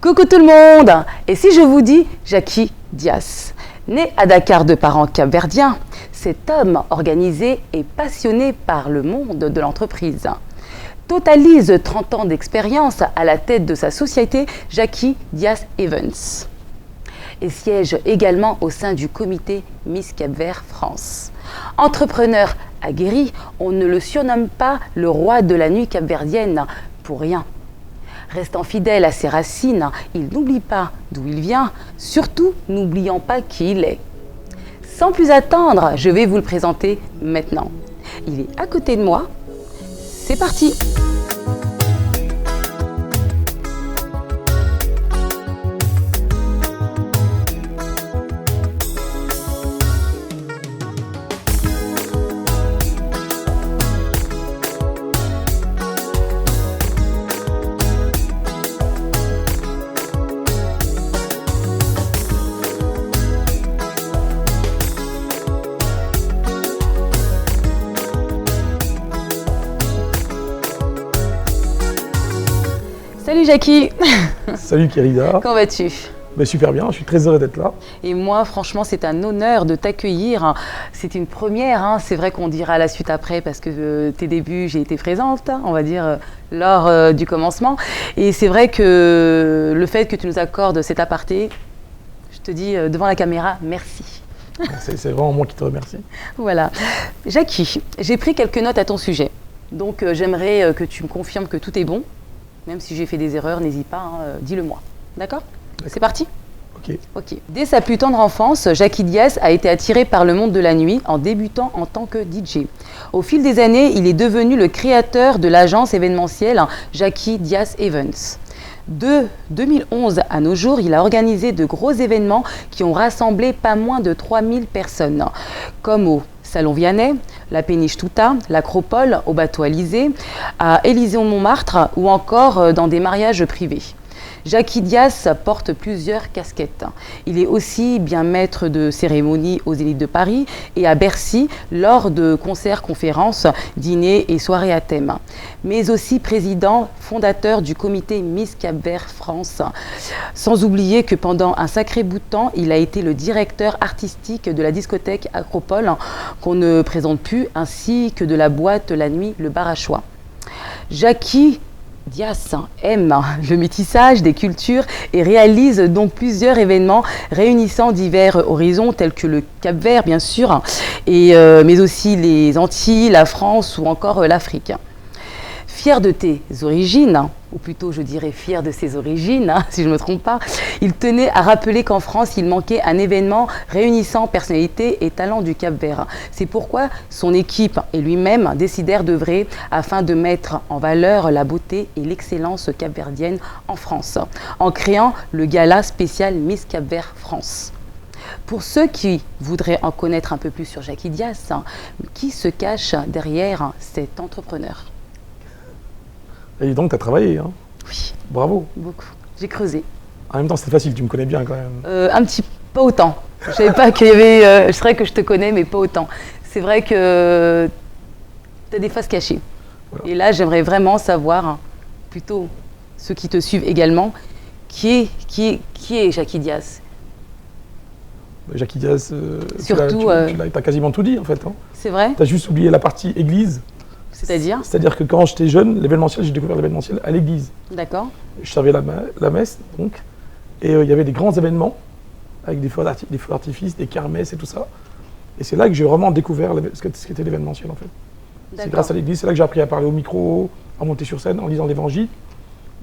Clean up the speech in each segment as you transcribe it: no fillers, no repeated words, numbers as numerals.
Coucou tout le monde! Et si je vous dis Jackie Dias? Né à Dakar de parents capverdiens, cet homme organisé et passionné par le monde de l'entreprise totalise 30 ans d'expérience à la tête de sa société Jackie Dias Evans et siège également au sein du comité Miss Cap-Vert France. Entrepreneur aguerri, on ne le surnomme pas le roi de la nuit capverdienne pour rien. Restant fidèle à ses racines, il n'oublie pas d'où il vient, surtout n'oubliant pas qui il est. Sans plus attendre, je vais vous le présenter maintenant. Il est à côté de moi. C'est parti! Salut Jackie. Salut Kérida. Comment vas-tu? Super bien, je suis très heureux d'être là. Et moi, franchement, c'est un honneur de t'accueillir. C'est une première, c'est vrai qu'on dira la suite après parce que tes débuts, j'ai été présente, on va dire, lors du commencement. Et c'est vrai que le fait que tu nous accordes cet aparté, je te dis devant la caméra, merci. C'est vraiment moi qui te remercie. Voilà. Jackie, j'ai pris quelques notes à ton sujet. Donc, j'aimerais que tu me confirmes que tout est bon. Même si j'ai fait des erreurs, n'hésite pas, dis-le-moi. D'accord? C'est parti? Ok. Dès sa plus tendre enfance, Jackie Dias a été attiré par le monde de la nuit en débutant en tant que DJ. Au fil des années, il est devenu le créateur de l'agence événementielle Jackie Dias Events. De 2011 à nos jours, il a organisé de gros événements qui ont rassemblé pas moins de 3000 personnes, comme au Salon Vianney, la Péniche Touta, l'Acropole, au Bateau Alizé, à Élysée-Montmartre ou encore dans des mariages privés. Jackie Dias porte plusieurs casquettes. Il est aussi bien maître de cérémonie aux Zénith de Paris et à Bercy lors de concerts, conférences, dîners et soirées à thème. Mais aussi président fondateur du comité Miss Cap-Vert France. Sans oublier que pendant un sacré bout de temps, il a été le directeur artistique de la discothèque Acropole qu'on ne présente plus, ainsi que de la boîte La Nuit, le bar à choix. Jackie Dias aime le métissage des cultures et réalise donc plusieurs événements réunissant divers horizons tels que le Cap-Vert bien sûr, mais aussi les Antilles, la France ou encore l'Afrique. Fier de tes origines, ou plutôt je dirais fier de ses origines, si je ne me trompe pas, il tenait à rappeler qu'en France, il manquait un événement réunissant personnalités et talents du Cap-Vert. C'est pourquoi son équipe et lui-même décidèrent d'œuvrer afin de mettre en valeur la beauté et l'excellence capverdienne en France, en créant le gala spécial Miss Cap-Vert France. Pour ceux qui voudraient en connaître un peu plus sur Jackie Dias, qui se cache derrière cet entrepreneur? Et donc, tu as travaillé, hein? Oui. Bravo. Beaucoup. J'ai creusé. En même temps, c'est facile, tu me connais bien quand même. Un petit, pas autant. Je ne savais pas qu'il y avait... je savais que je te connais, mais pas autant. C'est vrai que tu as des faces cachées. Voilà. Et là, j'aimerais vraiment savoir, plutôt ceux qui te suivent également, qui est Jackie Dias? Jackie Dias, surtout, tu as quasiment tout dit en fait. Hein. C'est vrai? Tu as juste oublié la partie église. C'est-à-dire? C'est-à-dire que quand j'étais jeune, l'événementiel, j'ai découvert l'événementiel à l'église. D'accord. Je servais la messe, donc, et il y avait des grands événements avec des feux d'artifice, des kermesses et tout ça. Et c'est là que j'ai vraiment découvert ce qu'était l'événementiel en fait. C'est grâce à l'église, c'est là que j'ai appris à parler au micro, à monter sur scène en lisant l'évangile.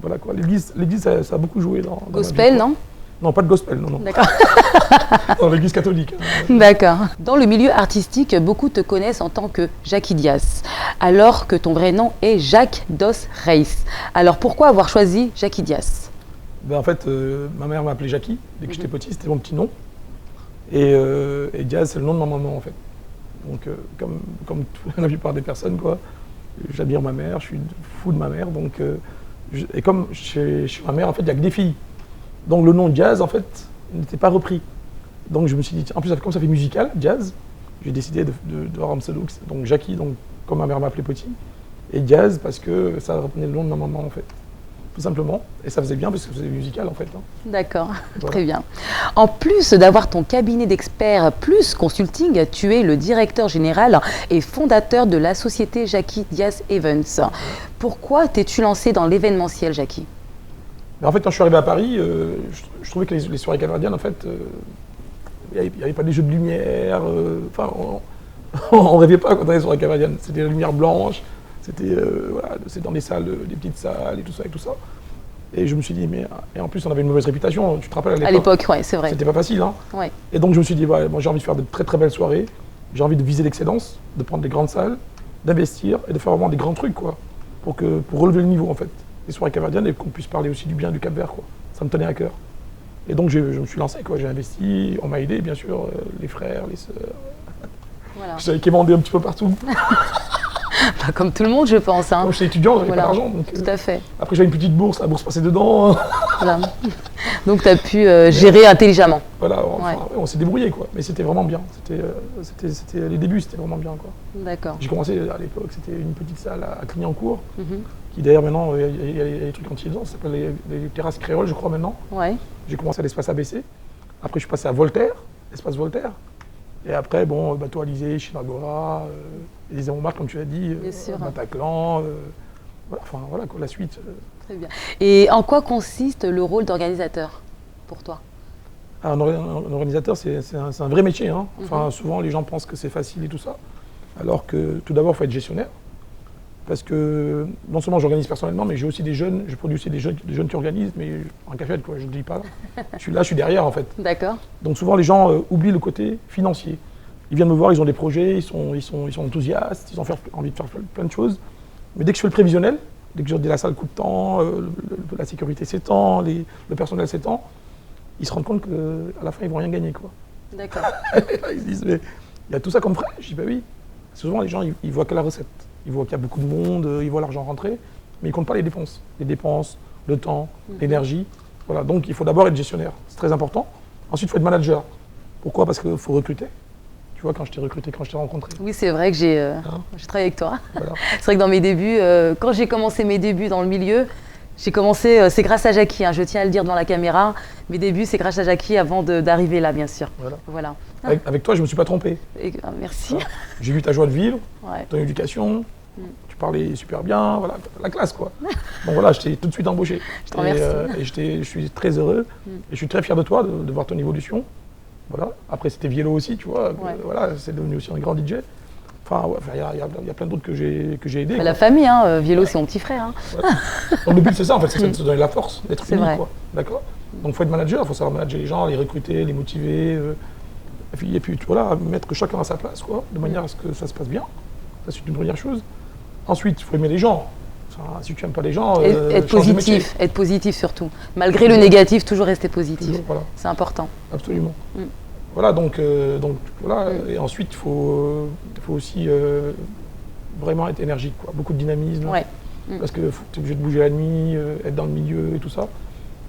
Voilà quoi. L'église ça a beaucoup joué dans gospel, non? Non, pas de gospel, non. D'accord. Dans l'église catholique. D'accord. Dans le milieu artistique, beaucoup te connaissent en tant que Jackie Dias, alors que ton vrai nom est Jacques Dos Reis. Alors pourquoi avoir choisi Jackie Dias? En fait, ma mère m'a appelé Jackie, dès que j'étais petit, c'était mon petit nom. Et Dias, c'est le nom de ma maman en fait. Donc, comme la plupart des personnes, quoi, j'admire ma mère, je suis fou de ma mère. Donc, et comme chez ma mère, en fait, il n'y a que des filles. Donc le nom Jazz, en fait, n'était pas repris. Donc je me suis dit, en plus, comme ça fait musical, Jazz, j'ai décidé de avoir un pseudo, donc Jackie, donc, comme ma mère m'appelait petit, et Jazz, parce que ça reprenait le nom de ma maman, en fait. tout simplement. Et ça faisait bien parce que c'était musical en fait. Hein. D'accord, voilà. Très bien. En plus d'avoir ton cabinet d'experts plus consulting, tu es le directeur général et fondateur de la société Jackie Diaz Events. Pourquoi t'es-tu lancé dans l'événementiel, Jackie? En fait, quand je suis arrivé à Paris, je trouvais que les soirées caverdiennes, en fait, il n'y avait pas des jeux de lumière. Enfin, on rêvait pas quand on allait sur la caverdienne. C'était la lumière blanche, c'était voilà, dans des salles, des petites salles et tout ça et tout ça. Et je me suis dit, mais et en plus on avait une mauvaise réputation, tu te rappelles à l'époque? Ouais, c'est vrai. C'était pas facile, hein. Ouais. Et donc je me suis dit, ouais, moi j'ai envie de faire de très très belles soirées, j'ai envie de viser l'excellence, de prendre des grandes salles, d'investir et de faire vraiment des grands trucs, quoi, pour relever le niveau en fait, des soirées caverdiennes et qu'on puisse parler aussi du bien du Cap-Vert, quoi. Ça me tenait à cœur. Et donc je me suis lancé, quoi, j'ai investi, on m'a aidé bien sûr, les frères, les sœurs. Voilà. Je savais qu'ils vendaient un petit peu partout. Comme tout le monde, je pense. Hein. Moi, j'étais étudiant, j'avais pas d'argent. Tout à fait. Après, j'avais une petite bourse, la bourse passait dedans. Voilà. Donc, tu as pu gérer intelligemment. Voilà, on s'est débrouillé, quoi. Mais c'était vraiment bien. C'était les débuts, c'était vraiment bien, quoi. D'accord. J'ai commencé à l'époque, c'était une petite salle à Clignancourt, qui d'ailleurs maintenant, il y a des trucs anti-vents, ça s'appelle les terrasses créoles, je crois, maintenant. Ouais. J'ai commencé à l'espace ABC. Après, je suis passé à Voltaire, l'espace Voltaire. Et après, bon, Bateau Alizé, Chinagora, Élysée Montmartre, comme tu l'as dit, Bataclan, voilà, enfin voilà quoi, la suite. Très bien. Et en quoi consiste le rôle d'organisateur pour toi? Un organisateur, c'est un vrai métier. Hein. Enfin, souvent, les gens pensent que c'est facile et tout ça. Alors que tout d'abord, il faut être gestionnaire. Parce que non seulement j'organise personnellement, mais j'ai aussi des jeunes, je produis aussi des jeunes qui organisent, mais en cachette, quoi, je ne le dis pas. Je suis là, je suis derrière en fait. D'accord. Donc souvent les gens oublient le côté financier. Ils viennent me voir, ils ont des projets, ils sont enthousiastes, ils ont envie de faire plein de choses. Mais dès que je fais le prévisionnel, dès que je dis la salle coûte tant, la sécurité s'étend, le personnel s'étend, ils se rendent compte qu'à la fin ils vont rien gagner, quoi. D'accord. Ils se disent mais il y a tout ça comme frais. Je dis bah oui. Souvent les gens ils voient que la recette. Ils voient qu'il y a beaucoup de monde, ils voient l'argent rentrer, mais ils ne comptent pas les dépenses. Les dépenses, le temps, l'énergie. Voilà, donc il faut d'abord être gestionnaire, c'est très important. Ensuite, il faut être manager. Pourquoi? Parce qu'il faut recruter. Tu vois, quand je t'ai recruté, quand je t'ai rencontré. Oui, c'est vrai que j'ai travaillé avec toi. Voilà. C'est vrai que dans mes débuts, quand j'ai commencé mes débuts dans le milieu, j'ai commencé, c'est grâce à Jackie, hein, je tiens à le dire devant la caméra. Mes débuts, c'est grâce à Jackie avant d'arriver là, bien sûr. Voilà. Avec toi, je ne me suis pas trompé. Merci. Voilà. J'ai vu ta joie de vivre, ton éducation, tu parlais super bien, voilà, la classe, quoi. Donc voilà, je t'ai tout de suite embauché. Je te remercie. Et je suis très heureux et je suis très fier de toi, de voir ton évolution. Voilà. Après, c'était Viello aussi, tu vois. Voilà, c'est devenu aussi un grand DJ. Enfin, il y a plein d'autres que j'ai aidés. La famille, hein, Viello, c'est mon petit frère. Hein. Voilà. Donc le but, c'est ça, en fait, c'est de se donner la force d'être unis, quoi. D'accord. Donc il faut être manager, il faut savoir manager les gens, les recruter, les motiver. Et puis voilà, mettre chacun à sa place, quoi, de manière à ce que ça se passe bien. Ça, c'est une première chose. Ensuite, il faut aimer les gens. Enfin, si tu n'aimes pas les gens, être positif surtout. Malgré le négatif, toujours rester positif. Toujours, voilà. C'est important. Absolument. Voilà, donc voilà. Et ensuite, il faut aussi vraiment être énergique, quoi. Beaucoup de dynamisme. Ouais. Parce que tu es obligé de bouger la nuit, être dans le milieu et tout ça.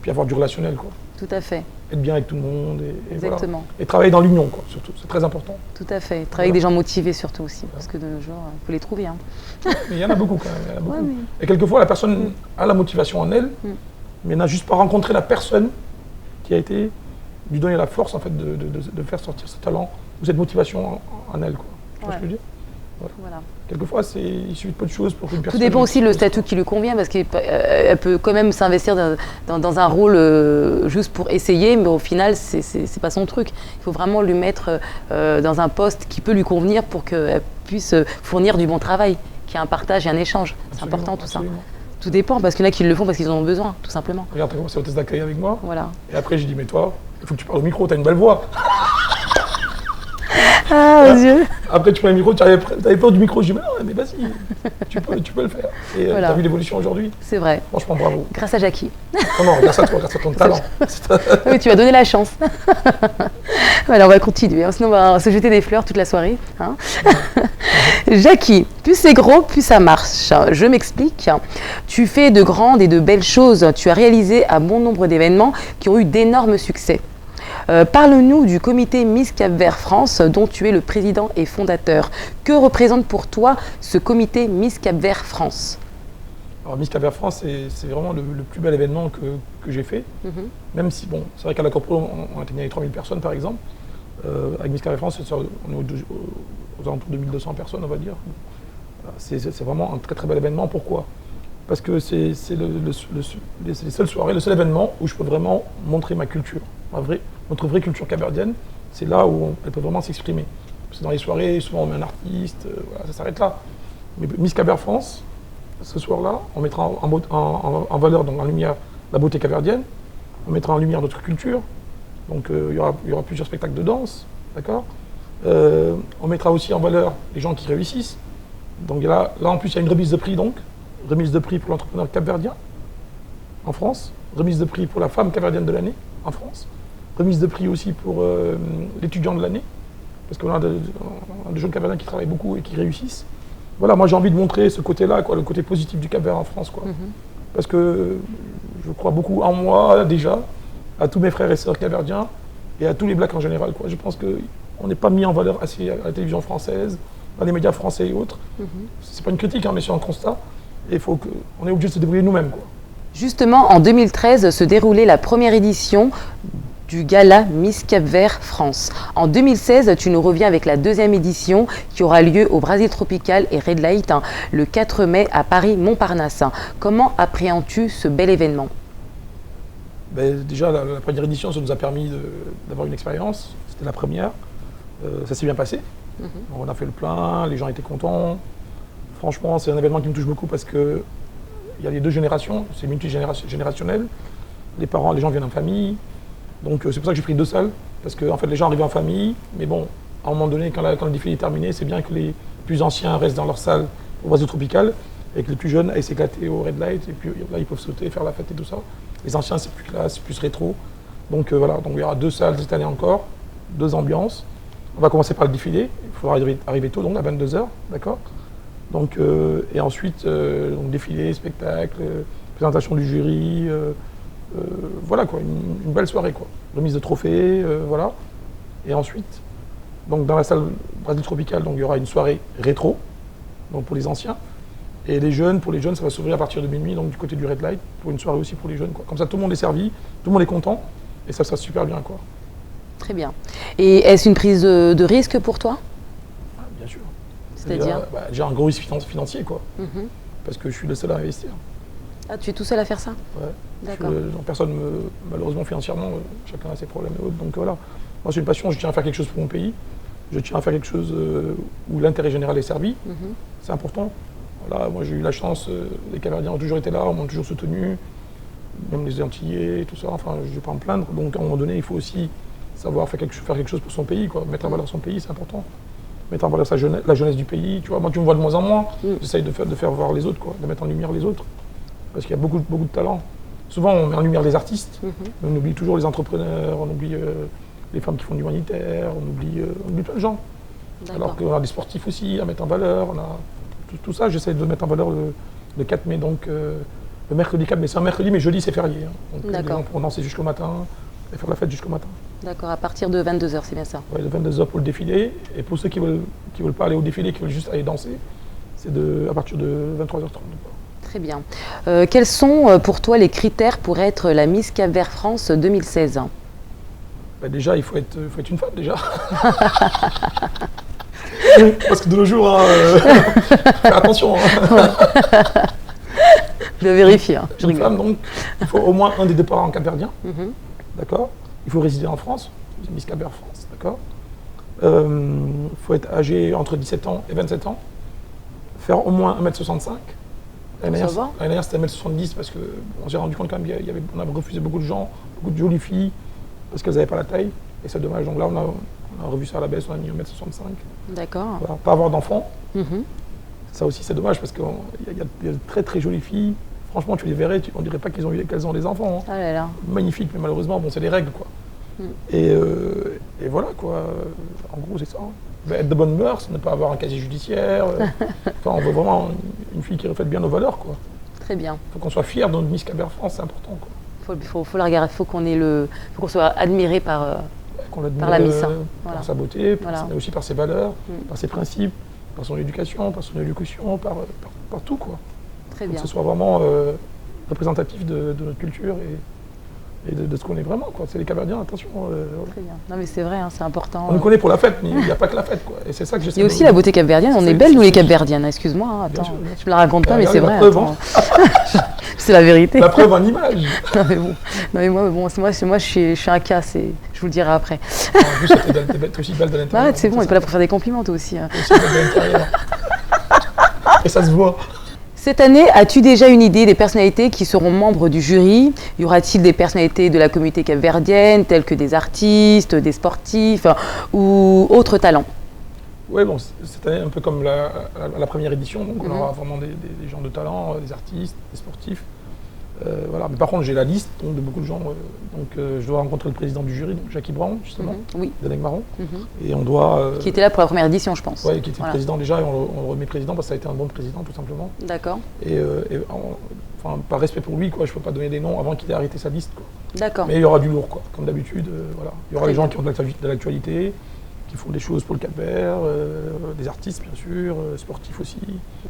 Puis avoir du relationnel, quoi. Tout à fait. Être bien avec tout le monde. Exactement. Voilà. Et travailler dans l'union, quoi, surtout. C'est très important. Tout à fait. Travailler avec des gens motivés, surtout aussi. Parce que de nos jours, il faut les trouver. Hein. Mais il y en a beaucoup, quand même. Il y en a beaucoup. Et quelquefois, la personne a la motivation en elle, mais n'a juste pas rencontré la personne qui a été lui donner la force, en fait, de faire sortir ce talent ou cette motivation en elle, quoi. Tu vois ce que je veux dire? Voilà. Quelquefois, il suffit de peu de choses pour qu'une personne... Tout dépend aussi le statut qui lui convient, parce qu'elle peut quand même s'investir dans un rôle juste pour essayer, mais au final, c'est pas son truc. Il faut vraiment lui mettre dans un poste qui peut lui convenir pour qu'elle puisse fournir du bon travail, qu'il y ait un partage et un échange. C'est important tout ça. Tout dépend, parce qu'il y en a qui le font parce qu'ils en ont besoin, tout simplement. Regarde, tu as commencé au test d'accueil avec moi. Voilà. Et après, j'ai dit, mais toi, il faut que tu parles au micro, tu as une belle voix. Ah, mon Dieu. Après, tu prends le micro, tu avais peur du micro. Je dis, mais non, mais vas-y, tu peux le faire. Et tu as vu l'évolution aujourd'hui? C'est vrai. Franchement, bravo. Grâce à Jackie. Non, grâce à toi, grâce à ton talent. Oui, tu m'as donné la chance. Voilà, on va continuer. Sinon, on va se jeter des fleurs toute la soirée. Hein. Jackie, plus c'est gros, plus ça marche. Je m'explique. Tu fais de grandes et de belles choses. Tu as réalisé un bon nombre d'événements qui ont eu d'énormes succès. Parle-nous du comité Miss Cap-Vert France dont tu es le président et fondateur. Que représente pour toi ce comité Miss Cap-Vert France? Alors Miss Cap-Vert France, c'est vraiment le plus bel événement que j'ai fait. Même si, bon, c'est vrai qu'à la Corpro, on atteignait les 3000 personnes par exemple. Avec Miss Cap-Vert France, on est aux alentours de 1200 personnes, on va dire. C'est vraiment un très très bel événement. Pourquoi? Parce que c'est les seules soirées, le seul événement où je peux vraiment montrer ma culture, notre vraie culture capverdienne. C'est là où elle peut vraiment s'exprimer. Parce que dans les soirées, souvent on met un artiste, voilà, ça s'arrête là. Mais Miss Cap-Vert France, ce soir-là, on mettra en valeur, donc en lumière, la beauté capverdienne. On mettra en lumière notre culture. Donc il y aura plusieurs spectacles de danse, d'accord. On mettra aussi en valeur les gens qui réussissent. Donc là en plus, il y a une remise de prix, donc. Remise de prix pour l'entrepreneur capverdien en France. Remise de prix pour la femme capverdienne de l'année en France. Remise de prix aussi pour l'étudiant de l'année. Parce qu'on a des jeunes capverdiens qui travaillent beaucoup et qui réussissent. Voilà, moi j'ai envie de montrer ce côté-là, quoi, le côté positif du Cap-Vert en France, quoi. Parce que je crois beaucoup en moi déjà, à tous mes frères et sœurs capverdiens et à tous les blacks en général, quoi. Je pense qu'on n'est pas mis en valeur assez à la télévision française, dans les médias français et autres. C'est pas une critique, hein, mais c'est un constat. Et on est obligé de se débrouiller nous-mêmes, quoi. Justement, en 2013 se déroulait la première édition du gala Miss Cap-Vert France. En 2016, tu nous reviens avec la deuxième édition qui aura lieu au Brésil Tropical et Red Light le 4 mai à Paris-Montparnasse. Comment appréhendes-tu ce bel événement? Déjà, la première édition, ça nous a permis d'avoir une expérience. C'était la première. Ça s'est bien passé. On a fait le plein, les gens étaient contents. Franchement, c'est un événement qui me touche beaucoup parce qu'il y a les deux générations, c'est multigénérationnel. Les parents, les gens viennent en famille. Donc c'est pour ça que j'ai pris 2 salles, parce que en fait, les gens arrivent en famille, mais bon, à un moment donné, quand le défilé est terminé, c'est bien que les plus anciens restent dans leur salle au Brésil Tropical et que les plus jeunes aillent s'éclater au Red Light, et puis là, ils peuvent sauter, faire la fête et tout ça. Les anciens, c'est plus classe, c'est plus rétro. Donc voilà, donc il y aura 2 salles cette année encore, 2 ambiances. On va commencer par le défilé, il faudra arriver tôt, donc à 22 h, d'accord. Donc, et ensuite, donc défilé, spectacle, présentation du jury, voilà quoi, une belle soirée quoi. Remise de trophées, voilà. Et ensuite, donc dans la salle Brésil Tropical, donc il y aura une soirée rétro, donc pour les anciens. Et pour les jeunes, ça va s'ouvrir à partir de minuit, donc du côté du Red Light, pour une soirée aussi pour les jeunes, quoi. Comme ça, tout le monde est servi, tout le monde est content, et ça se passe super bien, quoi. Très bien. Et est-ce une prise de risque pour toi? Bien sûr. C'est-à-dire j'ai un gros risque financier, quoi. Parce que je suis le seul à investir. Ah, tu es tout seul à faire ça? Ouais. D'accord. Personne, malheureusement, financièrement, chacun a ses problèmes et autres. Donc voilà. Moi, c'est une passion, je tiens à faire quelque chose pour mon pays. Je tiens à faire quelque chose où l'intérêt général est servi. C'est important. Voilà, moi, j'ai eu la chance, les Capverdiens ont toujours été là, m'ont toujours soutenu, même les Antillais, tout ça. Enfin, je ne vais pas me plaindre. Donc, à un moment donné, il faut aussi savoir faire quelque chose pour son pays, quoi. Mettre en valeur son pays, c'est important. Mettre en valeur la jeunesse du pays. Tu vois, moi, tu me vois de moins en moins. J'essaye de faire voir les autres, quoi, de mettre en lumière les autres. Parce qu'il y a beaucoup de talents. Souvent, on met en lumière les artistes, mais on oublie toujours les entrepreneurs, on oublie les femmes qui font de l'humanitaire, on oublie plein de gens. Alors qu'on a des sportifs aussi à mettre en valeur. On a tout ça, j'essaie de mettre en valeur le 4 mai, donc le mercredi 4 mai. C'est un mercredi, mais jeudi, c'est férié. Hein. Donc les gens pourront danser jusqu'au matin et faire la fête jusqu'au matin. D'accord, à partir de 22 h, c'est bien ça? Oui, de 22 h pour le défilé. Et pour ceux qui veulent pas aller au défilé, qui veulent juste aller danser, c'est à partir de 23 h 30. Très bien. Quels sont pour toi les critères pour être la Miss Cap-Vert France 2016? Déjà, il faut être une femme, déjà. Parce que de nos jours, faire attention. Je vais vérifier. Je rigole. Femme, donc, il faut au moins un des 2 parents capverdiens. D'accord. Il faut résider en France, Miss Cap-Vert France, d'accord. Il faut être âgé entre 17 ans et 27 ans. Faire au moins 1m65. L'année dernière, c'était 1m70 parce qu'on s'est rendu compte quand même qu'on avait refusé beaucoup de gens, beaucoup de jolies filles, parce qu'elles n'avaient pas la taille. Et c'est dommage. Donc là, on a revu ça à la baisse, on a mis 1m65. D'accord. Voilà, pas avoir d'enfants. Ça aussi, c'est dommage parce qu'il y a de très très jolies filles. Franchement, tu les verrais, on dirait pas qu'elles ont des enfants. Hein. Ah là là. Magnifique, mais malheureusement, bon, c'est les règles, quoi. Et voilà, quoi. En gros, c'est ça. Être de bonnes mœurs, ne pas avoir un casier judiciaire. Enfin, on veut vraiment une fille qui reflète bien nos valeurs, quoi. Très bien. Il faut qu'on soit fiers de notre Miss Cap-Vert France, c'est important, quoi. Faut la regarder, faut qu'on soit admiré par la Miss. Voilà. Par sa beauté, mais aussi par ses valeurs, par ses principes, par son éducation, par tout, quoi. Très bien. Que ce soit vraiment représentatif de notre culture et de ce qu'on est vraiment, quoi. C'est les Capverdiens, attention. Très bien. Non mais c'est vrai, hein, c'est important. On nous connaît pour la fête, mais il n'y a pas que la fête, quoi. Et c'est ça que j'essaie. Il y a aussi la beauté capverdienne, on est belles nous les Capverdiennes, excuse-moi, hein, attends, sûr, bien sûr. je me la raconte pas mais c'est vrai. Preuve, hein. C'est la vérité. La preuve en image. Non mais bon, non, mais moi je suis un cas, je vous le dirai après. En plus, t'es aussi belle de l'intérieur. Arrête, c'est bon, on est pas là pour faire des compliments toi aussi. Hein. T'es aussi belle de l'intérieur. Et ça se voit. Cette année, as-tu déjà une idée des personnalités qui seront membres du jury? Y aura-t-il des personnalités de la communauté capverdienne, telles que des artistes, des sportifs ou autres talents? Oui, bon, cette année, un peu comme la première édition, donc on aura vraiment des gens de talent, des artistes, des sportifs. Voilà. Mais par contre, j'ai la liste donc, de beaucoup de gens. Je dois rencontrer le président du jury, donc Jackie Brown, justement, d'Anec Marron. Et on doit. Qui était là pour la première édition, je pense. Oui, qui était le président déjà, et on le remet président parce que ça a été un bon président, tout simplement. D'accord. Enfin, par respect pour lui, quoi, je ne peux pas donner des noms avant qu'il ait arrêté sa liste. D'accord. Mais il y aura du lourd, quoi, comme d'habitude. Voilà. Il y aura les gens qui ont de l'actualité, qui font des choses pour le Cap-Vert, des artistes bien sûr, sportifs aussi.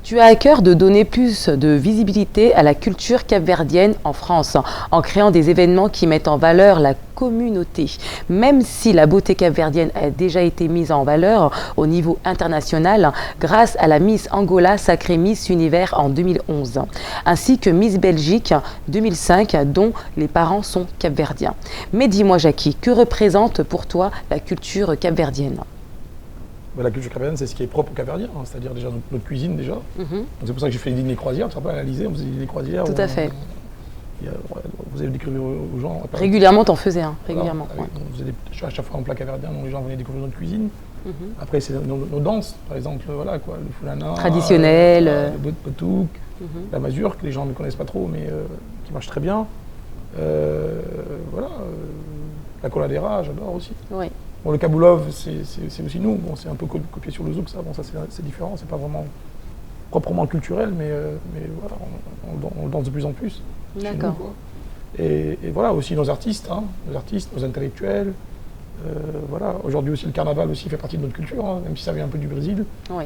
Tu as à cœur de donner plus de visibilité à la culture capverdienne en France, en créant des événements qui mettent en valeur la communauté. Même si la beauté capverdienne a déjà été mise en valeur au niveau international grâce à la Miss Angola sacrée Miss Univers en 2011, ainsi que Miss Belgique 2005 dont les parents sont capverdiens. Mais dis-moi Jackie, que représente pour toi la culture capverdienne? La culture capverdienne, c'est ce qui est propre aux Capverdiens, hein, c'est-à-dire déjà notre cuisine déjà. C'est pour ça que j'ai fait les dîners croisières, tu te rappelles, à l'Élysée, on faisait des dîners croisières. Tout à fait. Vous avez découvert aux gens. Régulièrement, t'en faisais, hein, régulièrement. Voilà, on faisait à chaque fois un plat capverdien, donc les gens venaient découvrir notre cuisine. Après, c'est nos danses, par exemple, voilà, quoi, le foulana. Traditionnel. Le botouk, la mazurque, que les gens ne connaissent pas trop, mais qui marche très bien. Voilà, la coladera, j'adore aussi. Oui. Bon, le kaboulov, c'est aussi nous. Bon, c'est un peu copié sur le zouk, ça. Bon, ça c'est différent. C'est pas vraiment proprement culturel, mais voilà, on le danse de plus en plus. D'accord. Et voilà, aussi nos artistes, hein, nos intellectuels. Voilà. Aujourd'hui aussi, le carnaval aussi fait partie de notre culture, hein, même si ça vient un peu du Brésil. Oui.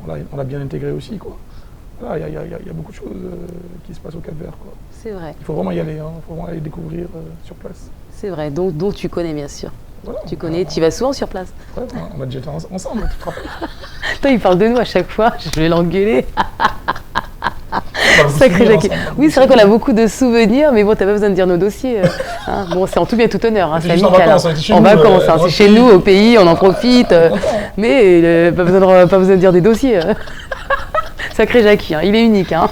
On l'a bien intégré aussi, quoi. Voilà, il y a beaucoup de choses qui se passent au Cap-Vert, quoi. C'est vrai. Il faut vraiment y aller, hein. Il faut vraiment aller découvrir sur place. C'est vrai, dont tu connais bien sûr. Voilà, tu connais, tu vas souvent sur place. Ouais, on a déjà été ensemble, tu te rappelles. Toi, il parle de nous à chaque fois, je vais l'engueuler. Sacré Jackie. Oui, c'est vrai qu'on a beaucoup de souvenirs, mais bon, t'as pas besoin de dire nos dossiers. Hein. Bon, c'est en tout bien tout honneur, hein, c'est amical. En vacances, hein, c'est chez nous, au pays, on en profite. Mais pas besoin de dire des dossiers. Sacré Jackie, hein, il est unique. Hein.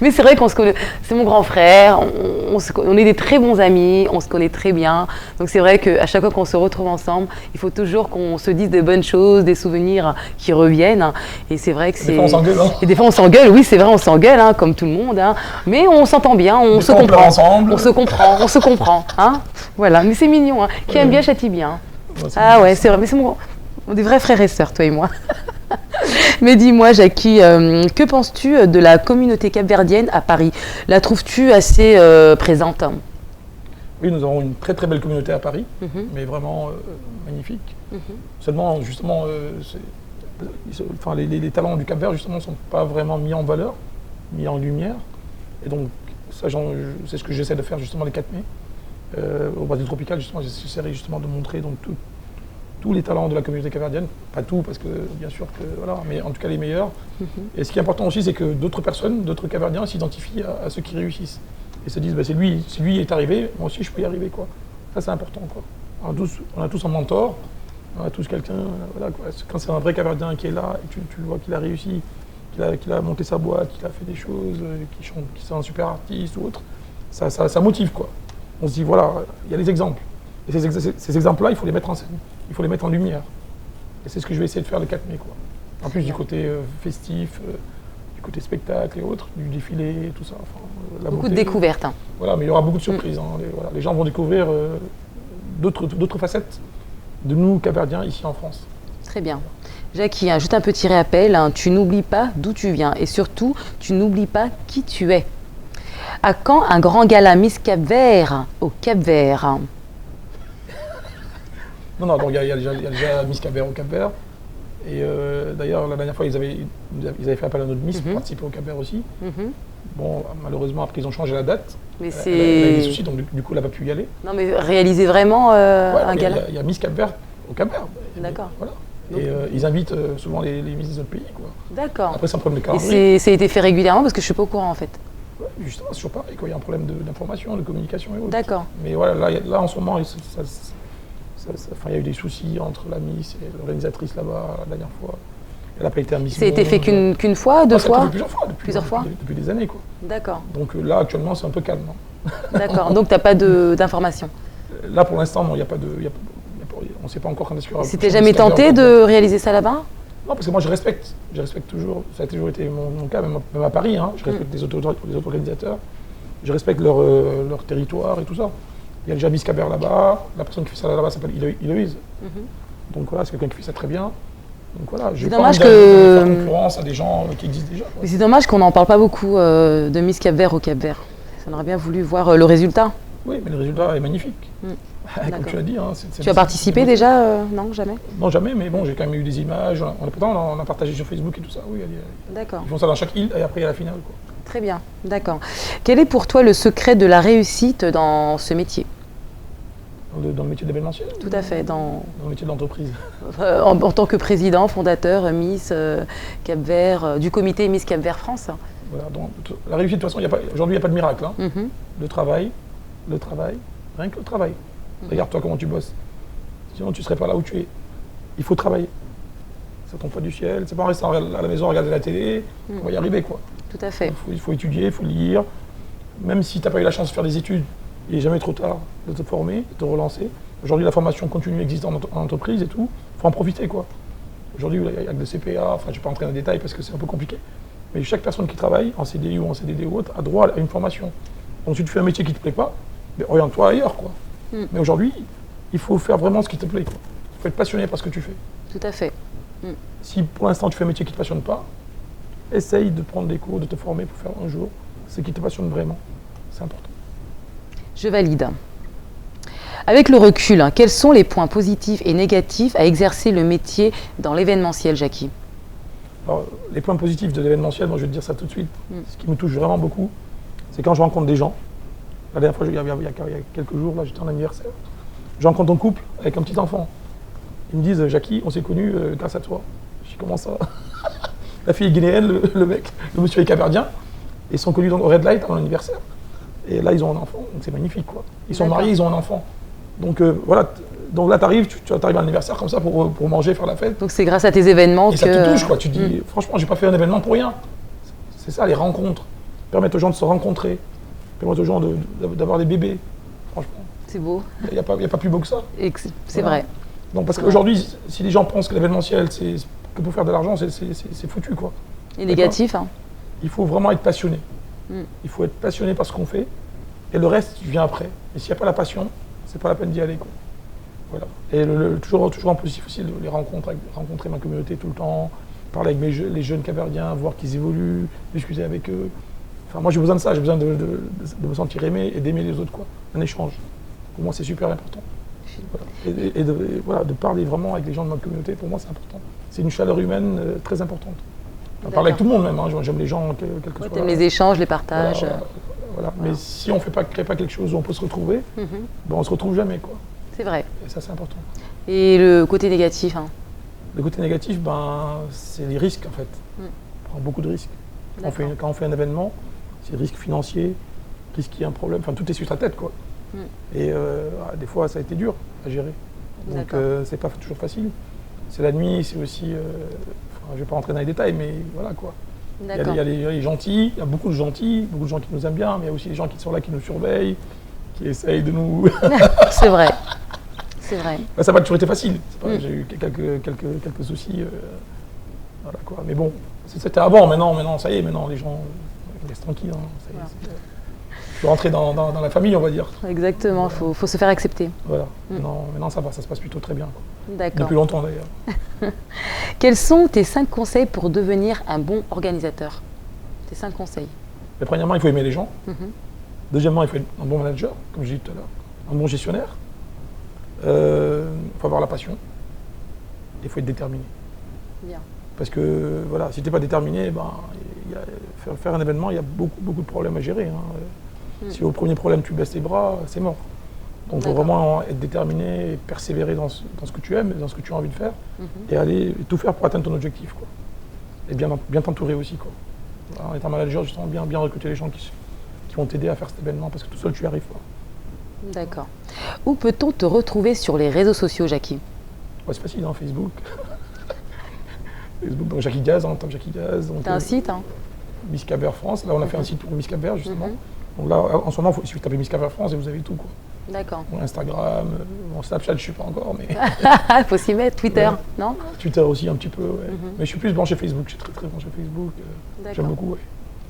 Mais c'est vrai qu'on se connaît, c'est mon grand frère, on est des très bons amis, on se connaît très bien. Donc c'est vrai qu'à chaque fois qu'on se retrouve ensemble, il faut toujours qu'on se dise des bonnes choses, des souvenirs qui reviennent. Et c'est vrai que c'est... Des fois on s'engueule. Hein. Et des fois on s'engueule, oui c'est vrai, on s'engueule, hein, comme tout le monde. Hein. Mais on s'entend bien, on se comprend. Ensemble. On se comprend. Hein. Voilà, mais c'est mignon. Hein. Qui aime bien châtie bien. Ah ouais, c'est vrai, mais c'est des vrais frères et sœurs, toi et moi. Mais dis-moi, Jackie, que penses-tu de la communauté capverdienne à Paris? La trouves-tu assez présente? Oui, nous avons une très très belle communauté à Paris, mais vraiment magnifique. Seulement, justement, les talents du Cap-Vert, justement, ne sont pas vraiment mis en valeur, mis en lumière. Et donc, ça, c'est ce que j'essaie de faire justement les 4 mai. Au Brésil tropical, justement, j'essaierai justement de montrer donc, tous les talents de la communauté capverdienne, pas tout parce que bien sûr que voilà, mais en tout cas les meilleurs. Et ce qui est important aussi, c'est que d'autres personnes, d'autres capverdiens s'identifient à ceux qui réussissent et se disent bah, si lui est arrivé, moi aussi je peux y arriver quoi. Ça c'est important quoi. On a tous un mentor, on a tous quelqu'un, voilà quoi. Quand c'est un vrai capverdien qui est là et tu vois qu'il a réussi, qu'il a monté sa boîte, qu'il a fait des choses, qu'il chante, qu'il est un super artiste ou autre, ça motive quoi. On se dit voilà, il y a des exemples. Et ces exemples-là, il faut les mettre en scène, il faut les mettre en lumière. Et c'est ce que je vais essayer de faire le 4 mai. Quoi. En plus du côté festif, du côté spectacle et autres, du défilé, tout ça. Enfin, beaucoup de découvertes. Hein. Voilà, mais il y aura beaucoup de surprises. Hein. Les gens vont découvrir d'autres facettes de nous, Capverdiens, ici en France. Très bien. Jackie, juste un petit rappel, hein, tu n'oublies pas d'où tu viens et surtout, tu n'oublies pas qui tu es. À quand un grand gala Miss Cap-Vert au Cap-Vert? Non, donc il y a déjà Miss Cap-Vert au Cap-Vert. Et d'ailleurs, la dernière fois, ils avaient fait appel à notre Miss pour participer au Cap-Vert aussi. Bon, malheureusement, après, ils ont changé la date. Mais elle a eu des soucis, donc du coup, elle n'a pas pu y aller. Non, mais réaliser vraiment un gala. Il y a Miss Cap-Vert au Cap-Vert. D'accord. Voilà. Et ils invitent souvent les Miss des autres pays, quoi. D'accord. Après, c'est un problème de calendrier. Et ça a été fait régulièrement parce que je ne suis pas au courant, en fait. Ouais, justement, c'est toujours pareil, quoi. Il y a un problème d'information, de communication et autres. D'accord. Mais voilà, là en ce moment, il y a eu des soucis entre la Miss et l'organisatrice là-bas la dernière fois. Elle n'a pas été à Miss. Ça a été fait qu'une fois, deux fois? Plusieurs fois. Depuis des années, quoi. D'accord. Donc là, actuellement, c'est un peu calme. D'accord. Donc, tu n'as pas d'informations? Là, pour l'instant, non, il n'y a pas de... on ne sait pas encore quand est-ce qu'il y aura... C'était jamais tenté de réaliser ça là-bas? Non, parce que moi, je respecte toujours. Ça a toujours été mon cas, même à Paris. Hein, je respecte les autres organisateurs. Je respecte leur territoire et tout ça. Il y a déjà Miss Cap-Vert là-bas. La personne qui fait ça là-bas s'appelle Héloïse. Donc voilà, c'est quelqu'un qui fait ça très bien. Donc voilà, je n'ai pas envie de faire concurrence à des gens qui existent déjà. Mais c'est dommage qu'on n'en parle pas beaucoup de Miss Cap-Vert au Cap-Vert. On aurait bien voulu voir le résultat. Oui, mais le résultat est magnifique. Comme tu l'as dit. Hein, tu as participé déjà Non, jamais? Non, jamais, mais bon, j'ai quand même eu des images. On a partagé sur Facebook et tout ça. Oui, d'accord. Ils font ça dans chaque île et après il y a la finale, quoi. Très bien, d'accord. Quel est pour toi le secret de la réussite dans ce métier? Dans le métier d'événementiel? Tout à fait, dans le métier de l'entreprise. En tant que président, fondateur, Miss Cap-Vert, du comité Miss Cap-Vert France. Voilà, donc la réussite, de toute façon, aujourd'hui, il n'y a pas de miracle. Hein. Le travail, rien que le travail. Regarde-toi comment tu bosses. Sinon, tu ne serais pas là où tu es. Il faut travailler. Ça tombe pas du ciel. C'est pas en restant à la maison à regarder la télé. On va y arriver, quoi. Tout à fait. Il faut étudier, il faut lire. Même si tu n'as pas eu la chance de faire des études, il n'est jamais trop tard de te former, de te relancer. Aujourd'hui, la formation continue existe en entreprise et tout. Il faut en profiter, quoi. Aujourd'hui, il y a le CPA. Enfin, je ne vais pas entrer dans les détails parce que c'est un peu compliqué. Mais chaque personne qui travaille, en CDI ou en CDD ou autre, a droit à une formation. Donc, si tu fais un métier qui ne te plaît pas, oriente-toi ailleurs, quoi. Mais aujourd'hui, il faut faire vraiment ce qui te plaît, quoi. Il faut être passionné par ce que tu fais. Tout à fait. Si pour l'instant tu fais un métier qui ne te passionne pas, essaye de prendre des cours, de te former pour faire un jour ce qui te passionne vraiment. C'est important. Je valide. Avec le recul, quels sont les points positifs et négatifs à exercer le métier dans l'événementiel, Jackie? Alors, les points positifs de l'événementiel, moi je vais te dire ça tout de suite. Ce qui me touche vraiment beaucoup, c'est quand je rencontre des gens. La dernière fois, il y a quelques jours, là, j'étais en anniversaire. Je rencontre un couple avec un petit enfant. Ils me disent, Jackie, on s'est connus grâce à toi. Je dis, comment ça? La fille est guinéenne, le monsieur est capverdien. Ils sont connus au Red Light à mon anniversaire. Et là, ils ont un enfant, donc c'est magnifique, quoi. Ils sont mariés, ils ont un enfant. Donc voilà, donc là, tu arrives à l'anniversaire comme ça pour manger, faire la fête. Donc c'est grâce à tes événements et ça te touche, quoi. Tu te dis, franchement, j'ai pas fait un événement pour rien. C'est ça, les rencontres. Permettre aux gens de se rencontrer. Permettre aux gens d'avoir des bébés. Franchement. C'est beau. Il n'y a pas plus beau que ça. C'est vrai. Donc parce qu'aujourd'hui, si les gens pensent que l'événementiel, c'est que pour faire de l'argent, c'est foutu, quoi. Et négatif, hein. Il faut vraiment être passionné. Il faut être passionné par ce qu'on fait. Et le reste vient après. Et s'il n'y a pas la passion, c'est pas la peine d'y aller, quoi. Voilà. Et toujours en positif aussi, les rencontrer ma communauté tout le temps, parler avec les jeunes capverdiens, voir qu'ils évoluent, discuter avec eux. Enfin, moi j'ai besoin de ça, j'ai besoin de me sentir aimé et d'aimer les autres, quoi. Un échange. Pour moi c'est super important. Voilà. Et de parler vraiment avec les gens de ma communauté, pour moi c'est important. C'est une chaleur humaine très importante. Parler avec tout le monde même, hein. J'aime les gens, quel que soit. T'aimes les échanges, les partages. Voilà. Mais si on ne crée pas quelque chose où on peut se retrouver, on ne se retrouve jamais, quoi. C'est vrai. Et ça, c'est important. Et le côté négatif, hein? Le côté négatif, c'est les risques, en fait. On prend beaucoup de risques. Quand on fait un événement, c'est le risque financier, risque qu'il y ait un problème, enfin, tout est sur ta tête, quoi. Et des fois, ça a été dur à gérer. Donc, c'est pas toujours facile. C'est la nuit, c'est aussi... je ne vais pas rentrer dans les détails, mais voilà, quoi. Il y a les gentils, il y a beaucoup de gentils, beaucoup de gens qui nous aiment bien, mais il y a aussi les gens qui sont là, qui nous surveillent, qui essayent de nous... C'est vrai. C'est vrai. Ça n'a pas toujours été facile. J'ai eu quelques soucis. Voilà, quoi. Mais bon, c'était avant. Maintenant, ça y est, maintenant les gens restent tranquilles. Hein. Voilà. Je suis rentré dans la famille, on va dire. Exactement, il faut se faire accepter. Voilà. Maintenant, ça va, ça se passe plutôt très bien. D'accord. Depuis longtemps, d'ailleurs. Quels sont tes 5 conseils pour devenir un bon organisateur? Tes 5 conseils. Mais premièrement, il faut aimer les gens. Deuxièmement, il faut être un bon manager, comme je l'ai dit tout à l'heure. Un bon gestionnaire. Il faut avoir la passion. Il faut être déterminé. Bien. Parce que voilà, si tu n'es pas déterminé, faire un événement, il y a beaucoup de problèmes à gérer. Si au premier problème tu baisses les bras, c'est mort. Donc il faut vraiment être déterminé et persévérer dans ce que tu aimes, dans ce que tu as envie de faire, et aller tout faire pour atteindre ton objectif, quoi. Et bien t'entourer aussi, quoi. Voilà, en étant manager, justement, bien recruter les gens qui vont t'aider à faire cet événement, parce que tout seul tu n'y arrives pas. D'accord. Où peut-on te retrouver sur les réseaux sociaux, Jackie? C'est facile, Facebook. Facebook, donc Jackie Diaz, en tant que Jackie Diaz. T'as un site, Miss Cap Vert France. Là, on a fait un site pour Miss Cap Vert, justement. Donc là, en ce moment, il suffit de taper Miss Cap Vert France et vous avez tout, quoi. D'accord. Instagram, Snapchat, je ne suis pas encore, mais... Il faut s'y mettre. Twitter, non? Twitter aussi, un petit peu, ouais. Mais je suis plus branché Facebook. Je suis très branché Facebook. J'aime beaucoup, ouais.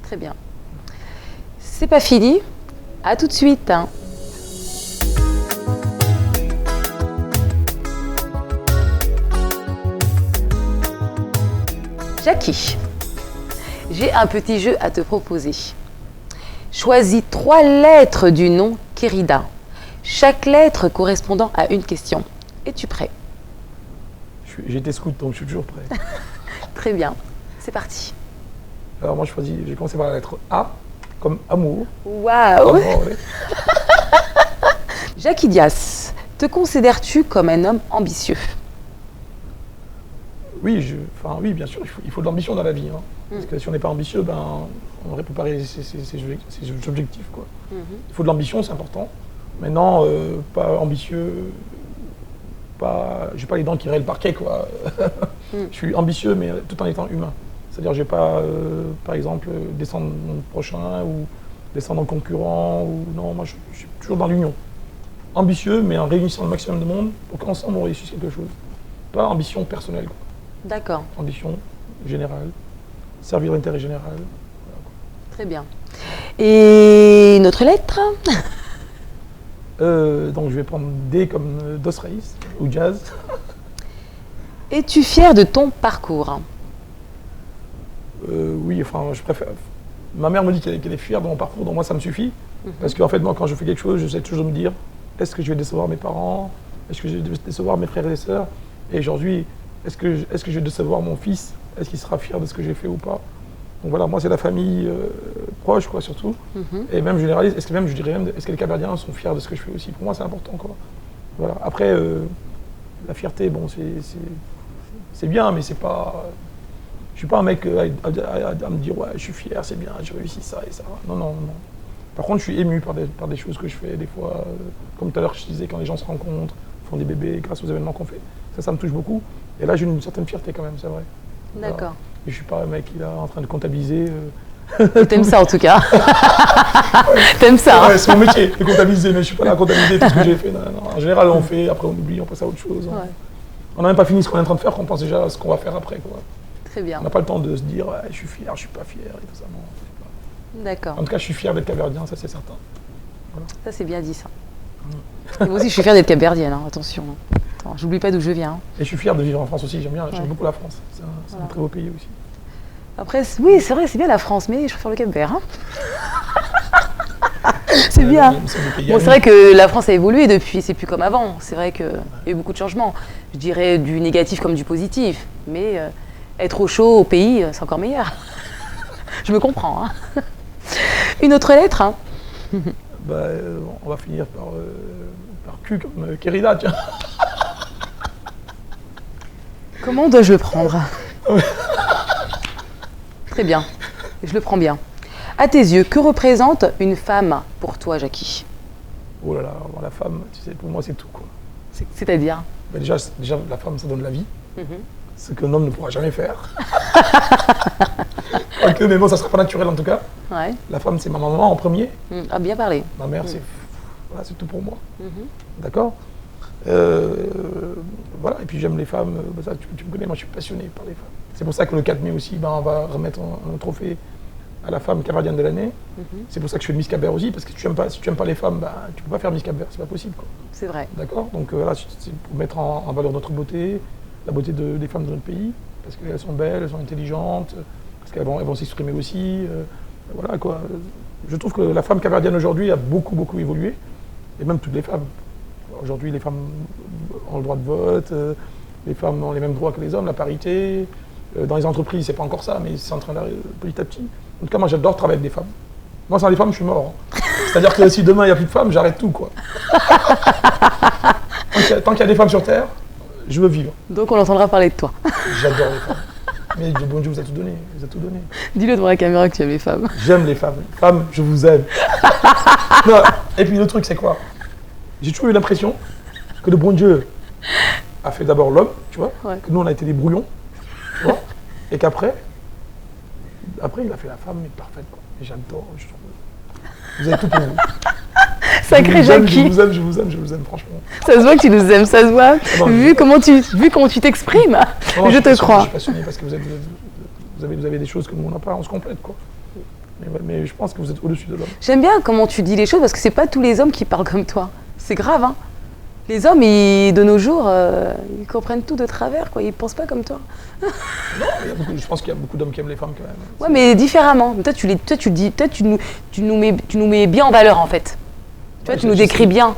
Très bien. C'est pas fini. À tout de suite. Jackie, j'ai un petit jeu à te proposer. Choisis 3 lettres du nom Kérida. Chaque lettre correspondant à une question. Es-tu prêt? J'ai été scout, donc je suis toujours prêt. Très bien. C'est parti. Alors moi, j'ai commencé par la lettre A, comme amour. Waouh. Jackie Diaz, te considères-tu comme un homme ambitieux? Oui, bien sûr, il faut de l'ambition dans la vie. Parce que si on n'est pas ambitieux, on aurait préparé ses objectifs, quoi. Il faut de l'ambition, c'est important. Maintenant, pas ambitieux, j'ai pas les dents qui rayent le parquet, quoi. Je suis ambitieux, mais tout en étant humain. C'est-à-dire, je vais pas, par exemple, descendre mon prochain ou descendre en concurrent. Non, moi, je suis toujours dans l'union. Ambitieux, mais en réunissant le maximum de monde pour qu'ensemble on réussisse quelque chose. Pas ambition personnelle, quoi. D'accord. Ambition générale, servir l'intérêt général. Voilà, quoi. Très bien. Et notre lettre? Donc je vais prendre D comme Dos Reis ou Jazz. Es-tu fier de ton parcours? Oui, je préfère. Ma mère me dit qu'elle est fière de mon parcours, donc moi ça me suffit. Parce qu'en fait, moi quand je fais quelque chose, j'essaie toujours de me dire, est-ce que je vais décevoir mes parents? Est-ce que je vais décevoir mes frères et sœurs? Et aujourd'hui, est-ce que je vais décevoir mon fils? Est-ce qu'il sera fier de ce que j'ai fait ou pas? Donc voilà, moi c'est la famille proche, quoi, surtout. Et même généraliste, est-ce que les Capverdiens sont fiers de ce que je fais aussi? Pour moi c'est important, quoi. Voilà. Après, la fierté, bon, c'est bien, mais c'est pas... Je suis pas un mec à me dire, ouais, je suis fier, c'est bien, j'ai réussi ça et ça. Non. Par contre, je suis ému par des choses que je fais, des fois, comme tout à l'heure je disais, quand les gens se rencontrent, font des bébés grâce aux événements qu'on fait. Ça me touche beaucoup. Et là, j'ai une certaine fierté quand même, c'est vrai. D'accord. Voilà. Et je suis pas un mec qui est là en train de comptabiliser. T'aimes ça en tout cas. T'aimes ça. Ouais, c'est mon métier de comptabiliser, mais je suis pas là à comptabiliser tout ce que j'ai fait. Non. En général, on fait, après on oublie, on passe à autre chose. Ouais. On n'a même pas fini ce qu'on est en train de faire, on pense déjà à ce qu'on va faire après, quoi. Très bien. On n'a pas le temps de se dire, ouais, je suis fier, je suis pas fier et tout ça. Non, d'accord. En tout cas, je suis fier d'être capverdien, ça c'est certain. Voilà. Ça c'est bien dit ça. Moi aussi, je suis fière d'être capverdienne, attention. Attends, j'oublie pas d'où je viens. Et je suis fier de vivre en France aussi, j'aime beaucoup la France. C'est un très beau pays aussi. Après, oui, c'est vrai, c'est bien la France, mais je préfère le Cap-Vert. C'est bien. Bon, c'est vrai que la France a évolué depuis, c'est plus comme avant. C'est vrai qu'il y a eu beaucoup de changements. Je dirais du négatif comme du positif. Mais être au chaud au pays, c'est encore meilleur. Je me comprends. Une autre lettre. On va finir par Q comme Kérida, tiens. Comment dois-je le prendre? Très bien, je le prends bien. À tes yeux, que représente une femme pour toi, Jackie? Oh là là, la femme, tu sais, pour moi c'est tout, quoi. C'est-à-dire? Déjà, la femme, ça donne la vie, ce qu'un homme ne pourra jamais faire. Mais bon, ça ne sera pas naturel en tout cas. Ouais. La femme, c'est ma maman en premier. Ah, bien parlé. Ma mère, c'est tout pour moi. D'accord. Voilà, et puis j'aime les femmes, ça, tu me connais, moi je suis passionné par les femmes. C'est pour ça que le 4 mai aussi, on va remettre un trophée à la femme capverdienne de l'année. C'est pour ça que je fais le Miss Cap-Vert aussi, parce que si tu n'aimes pas les femmes, tu ne peux pas faire Miss Cap-Vert, c'est pas possible, quoi. C'est vrai. D'accord. Donc voilà, c'est pour mettre en valeur notre beauté, la beauté des femmes de notre pays, parce qu'elles sont belles, elles sont intelligentes, parce qu'elles vont s'exprimer aussi. Voilà, quoi. Je trouve que la femme capverdienne aujourd'hui a beaucoup évolué, et même toutes les femmes. Aujourd'hui, les femmes ont le droit de vote, les femmes ont les mêmes droits que les hommes, la parité. Dans les entreprises, c'est pas encore ça, mais c'est en train d'arriver petit à petit. En tout cas, moi, j'adore travailler avec des femmes. Moi, sans les femmes, je suis mort. Hein. C'est-à-dire que si demain, il n'y a plus de femmes, j'arrête tout, quoi. Tant qu'il y a des femmes sur Terre, je veux vivre. Donc, on entendra parler de toi. J'adore les femmes. Mais le bon Dieu vous a tout donné, Dis-le devant la caméra que tu aimes les femmes. J'aime les femmes. Femmes, je vous aime. Non. Et puis le truc, c'est quoi? J'ai toujours eu l'impression que le bon Dieu a fait d'abord l'homme, tu vois, que nous, on a été des brouillons, tu vois, et qu'après, il a fait la femme, mais parfaite, quoi. Et j'adore, je trouve. Vous avez tout pour vous. Sacré Jackie. Je vous aime, franchement. Ça se voit que tu nous aimes, ça se voit. Vu comment tu t'exprimes, je te crois. Je suis passionné parce que vous avez des choses que nous, on n'a pas, on se complète, quoi. Mais je pense que vous êtes au-dessus de l'homme. J'aime bien comment tu dis les choses parce que c'est pas tous les hommes qui parlent comme toi. C'est grave, hein. Les hommes, de nos jours, ils comprennent tout de travers, quoi. Ils pensent pas comme toi. Non, je pense qu'il y a beaucoup d'hommes qui aiment les femmes quand même. Ouais, mais différemment. Toi, tu nous mets bien en valeur, en fait. Tu vois, tu nous décris bien.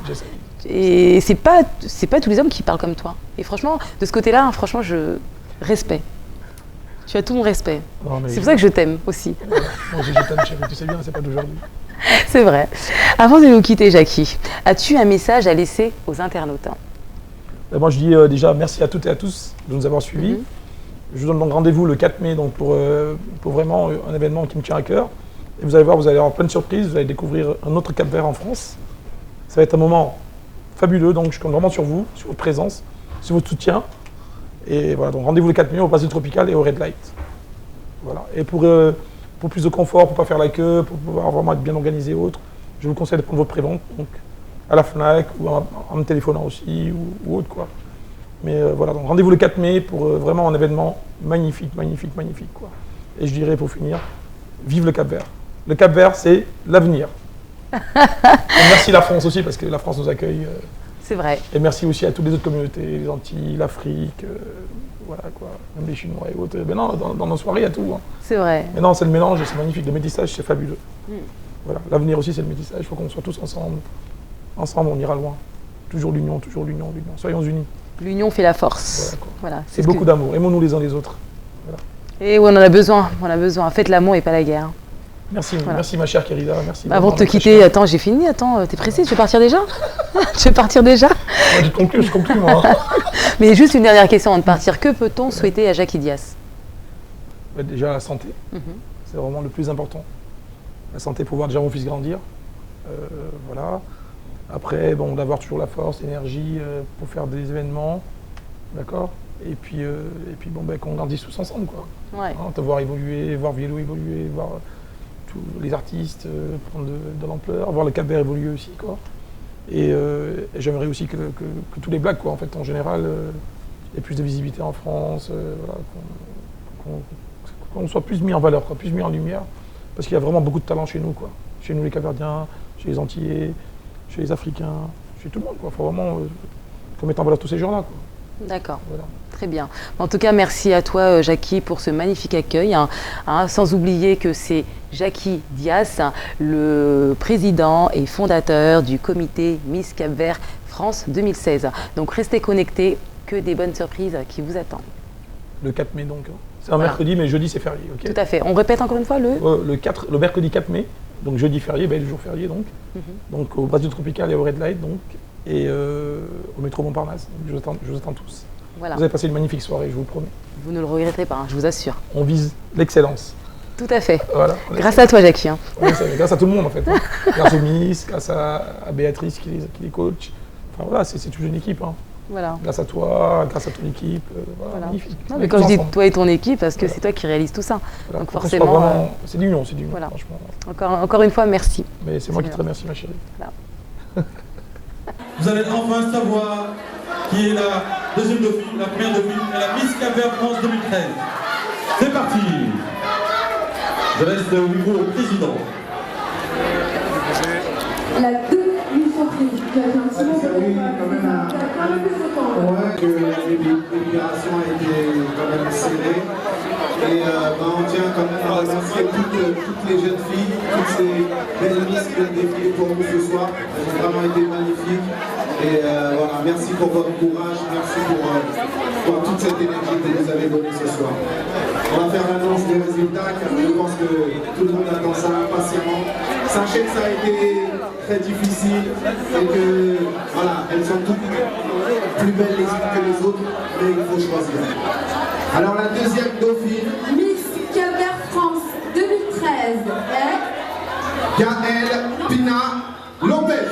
Et c'est pas tous les hommes qui parlent comme toi. Et franchement, de ce côté-là, franchement, respect. Tu as tout mon respect. C'est pour ça que je t'aime aussi. Moi aussi, je t'aime, chérie. Tu sais bien, c'est pas d'aujourd'hui. C'est vrai. Avant de nous quitter, Jackie, as-tu un message à laisser aux internautes? Moi, je dis déjà merci à toutes et à tous de nous avoir suivis. Je vous donne donc rendez-vous le 4 mai donc pour vraiment un événement qui me tient à cœur. Et vous allez voir, vous allez avoir plein de surprises. Vous allez découvrir un autre Cap-Vert en France. Ça va être un moment fabuleux. Donc, je compte vraiment sur vous, sur votre présence, sur votre soutien. Et voilà, donc rendez-vous le 4 mai au Brésil Tropical et au Red Light. Voilà. Et pour plus de confort, pour ne pas faire la queue, pour pouvoir vraiment être bien organisé et autres, je vous conseille de prendre votre prévente, donc à la FNAC ou en me téléphonant aussi ou autre, quoi. Mais voilà, donc rendez-vous le 4 mai pour vraiment un événement magnifique, quoi. Et je dirais pour finir, vive le Cap-Vert. Le Cap-Vert, c'est l'avenir. Merci la France aussi, parce que la France nous accueille. C'est vrai. Et merci aussi à toutes les autres communautés, les Antilles, l'Afrique, voilà quoi, même les Chinois et autres. Mais non, dans nos soirées, il y a tout. Hein. C'est vrai. Mais non, c'est le mélange, c'est magnifique. Le métissage, c'est fabuleux. Voilà. L'avenir aussi, c'est le métissage. Il faut qu'on soit tous ensemble. Ensemble, on ira loin. Toujours l'union, toujours l'union, l'union. Soyons unis. L'union fait la force. Voilà, c'est beaucoup d'amour. Aimons-nous les uns les autres. Voilà. Et oui, on en a besoin. Faites l'amour et pas la guerre. Merci, merci ma chère Kérida, merci. Avant de te quitter, attends, j'ai fini, t'es pressé, tu veux partir déjà? Tu veux partir déjà? Moi, je conclue, moi. Mais juste une dernière question avant de partir, que peut-on souhaiter à Jackie Dias? Déjà la santé, c'est vraiment le plus important. La santé pour voir déjà mon fils grandir, voilà. Après, bon, d'avoir toujours la force, l'énergie pour faire des événements, d'accord? Et puis bon, qu'on grandisse tous ensemble, quoi. Ouais. Hein, te voir évoluer, voir Vélo évoluer, voir tous les artistes prendre de l'ampleur, voir le Cap-Vert évoluer aussi, quoi. Et j'aimerais aussi que tous les blagues, quoi, en fait, en général, aient plus de visibilité en France, voilà, qu'on soit plus mis en valeur, quoi, plus mis en lumière, parce qu'il y a vraiment beaucoup de talent chez nous, quoi. Chez nous les Capverdiens, chez les Antillais, chez les Africains, chez tout le monde, quoi. Il faut vraiment qu'on mette en valeur tous ces gens-là, quoi. D'accord, voilà. Très bien. En tout cas, merci à toi, Jackie, pour ce magnifique accueil. Sans oublier que c'est Jackie Dias, le président et fondateur du comité Miss Cap-Vert France 2016. Donc restez connectés, que des bonnes surprises qui vous attendent. Le 4 mai donc. C'est un mercredi, mais jeudi c'est férié. Okay. Tout à fait. On répète encore une fois le mercredi 4 mai, donc jeudi férié, le jour férié donc. Donc au Brésil Tropical et au Red Light donc. Et au métro Montparnasse. Donc, je vous attends tous. Voilà. Vous avez passé une magnifique soirée, je vous le promets. Vous ne le regretterez pas, je vous assure. On vise l'excellence. Tout à fait. Voilà, grâce à toi, Jackie. Hein. Oui, grâce à tout le monde, en fait. Hein. Grâce aux Miss, grâce à Béatrice qui les coach. Enfin voilà, c'est toute une équipe. Hein. Voilà. Grâce à toi, grâce à ton équipe. Voilà. Magnifique. Non, mais quand je dis toi et ton équipe, parce que c'est toi qui réalise tout ça. Voilà. Donc forcément. C'est l'union, voilà. Franchement. Encore une fois, merci. Mais c'est moi qui te remercie, ma chérie. Voilà. Vous allez enfin savoir qui est la deuxième dauphine, la première dauphine et la Miss Cap-Vert France 2013. C'est parti. Je laisse le micro au président. La demi-surprise qui a fait un petit moment que l'opération a été quand même serrée. Et on tient quand même à remercier toutes les jeunes filles, toutes ces belles miss qui viennent défiler pour nous ce soir. Elles ont vraiment été magnifiques. Et voilà, merci pour votre courage, merci pour toute cette énergie que vous avez donnée ce soir. On va faire l'annonce des résultats car je pense que tout le monde attend ça impatiemment. Sachez que ça a été très difficile et que voilà, elles sont toutes plus belles les unes que les autres, mais il faut choisir. Alors la deuxième dauphine, Miss Cap-Vert France 2013 est Gaëlle Pina Lopez.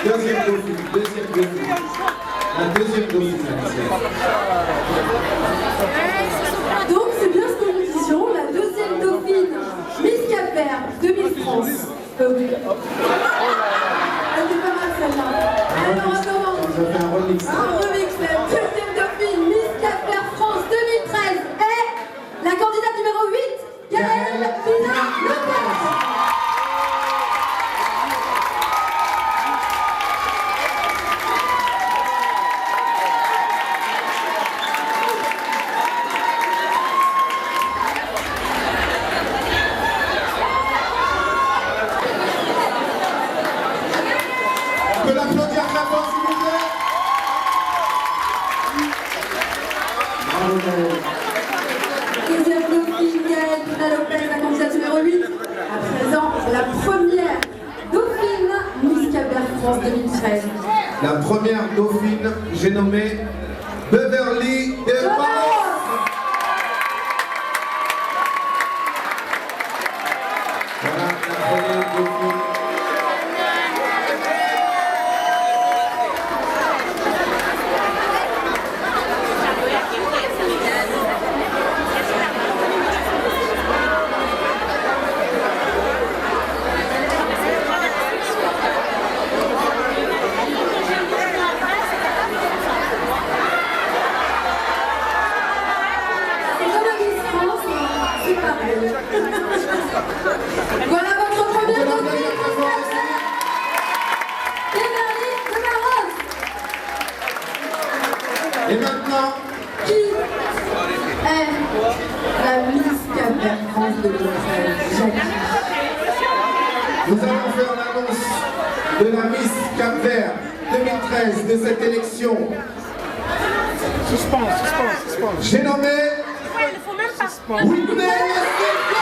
Deuxième dauphine. La deuxième dauphine. donc c'est bien ce que nous disions, la deuxième dauphine Miss Cap-Vert 2000 France. Oui. Elle était pas mal celle-là. Alors on commence. On a fait un remix. Un remix, la deuxième dauphine Miss Cap-Vert France 2013 est la candidate numéro 8, Gaëlle Pina Lopez. On peut l'applaudir très fort s'il vous plaît. Bravo. Deuxième dauphine, Gaëlle Pina Lopez, la candidate numéro 8. À présent, la première dauphine Miss Cap-Vert France 2013. La première dauphine, j'ai nommé Beverly de Barros. Voilà la première dauphine. Voilà votre première dauphine, Beverly de Barros. Et maintenant, Qui est la Miss Cap-Vert France 2013, Jackie? nous allons faire l'annonce de la Miss Cap-Vert 2013 de cette élection. Suspense. J'ai nommé Whitney Houston.